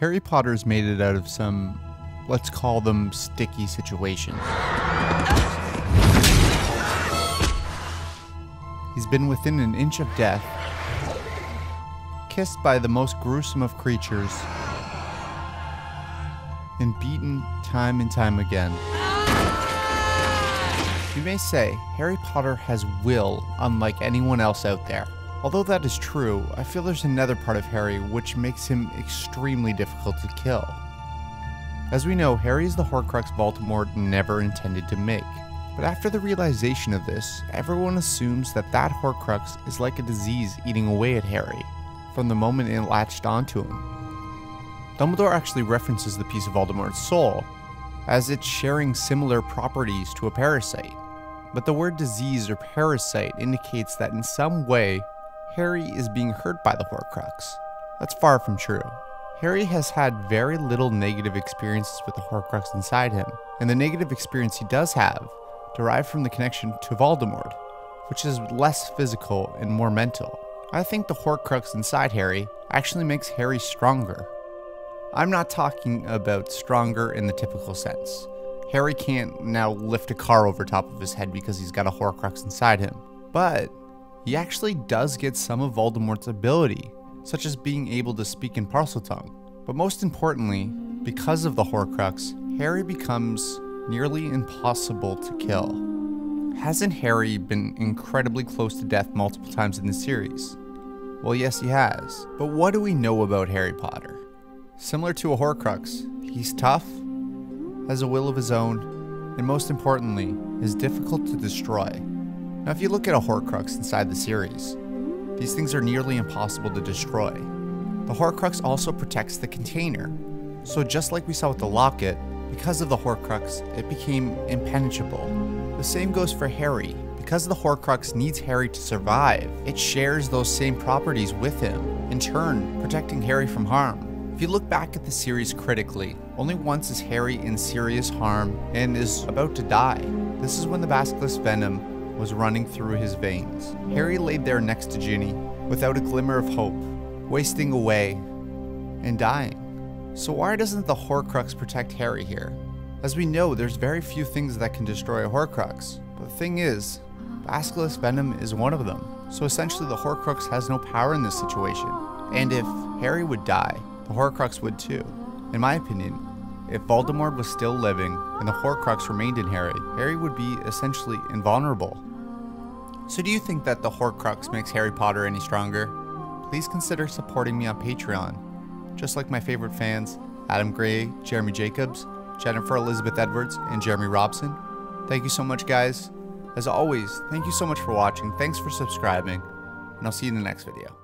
Harry Potter's made it out of some, let's call them sticky situations. He's been within an inch of death, kissed by the most gruesome of creatures, and beaten time and time again. You may say, Harry Potter has will unlike anyone else out there. Although that is true, I feel there's another part of Harry which makes him extremely difficult to kill. As we know, Harry is the Horcrux Voldemort never intended to make. But after the realization of this, everyone assumes that that Horcrux is like a disease eating away at Harry, from the moment it latched onto him. Dumbledore actually references the piece of Voldemort's soul, as it's sharing similar properties to a parasite. But the word disease or parasite indicates that in some way, Harry is being hurt by the Horcrux. That's far from true. Harry has had very little negative experiences with the Horcrux inside him, and the negative experience he does have derived from the connection to Voldemort, which is less physical and more mental. I think the Horcrux inside Harry actually makes Harry stronger. I'm not talking about stronger in the typical sense. Harry can't now lift a car over top of his head because he's got a Horcrux inside him. But he actually does get some of Voldemort's ability, such as being able to speak in Parseltongue. But most importantly, because of the Horcrux, Harry becomes nearly impossible to kill. Hasn't Harry been incredibly close to death multiple times in the series? Well, yes, he has. But what do we know about Harry Potter? Similar to a Horcrux, he's tough, has a will of his own, and most importantly, is difficult to destroy. Now, if you look at a Horcrux inside the series, these things are nearly impossible to destroy. The Horcrux also protects the container, so just like we saw with the locket, because of the Horcrux, it became impenetrable. The same goes for Harry. Because the Horcrux needs Harry to survive, it shares those same properties with him, in turn protecting Harry from harm. If you look back at the series critically, only once is Harry in serious harm and is about to die. This is when the basilisk venom was running through his veins. Harry laid there next to Ginny, without a glimmer of hope, wasting away and dying. So why doesn't the Horcrux protect Harry here? As we know, there's very few things that can destroy a Horcrux. But the thing is, basilisk venom is one of them. So essentially the Horcrux has no power in this situation. And if Harry would die, the Horcrux would too. In my opinion, if Voldemort was still living and the Horcrux remained in Harry, Harry would be essentially invulnerable. So do you think that the Horcrux makes Harry Potter any stronger? Please consider supporting me on Patreon. Just like my favorite fans, Adam Gray, Jeremy Jacobs, Jennifer Elizabeth Edwards, and Jeremy Robson. Thank you so much, guys. As always, thank you so much for watching, thanks for subscribing, and I'll see you in the next video.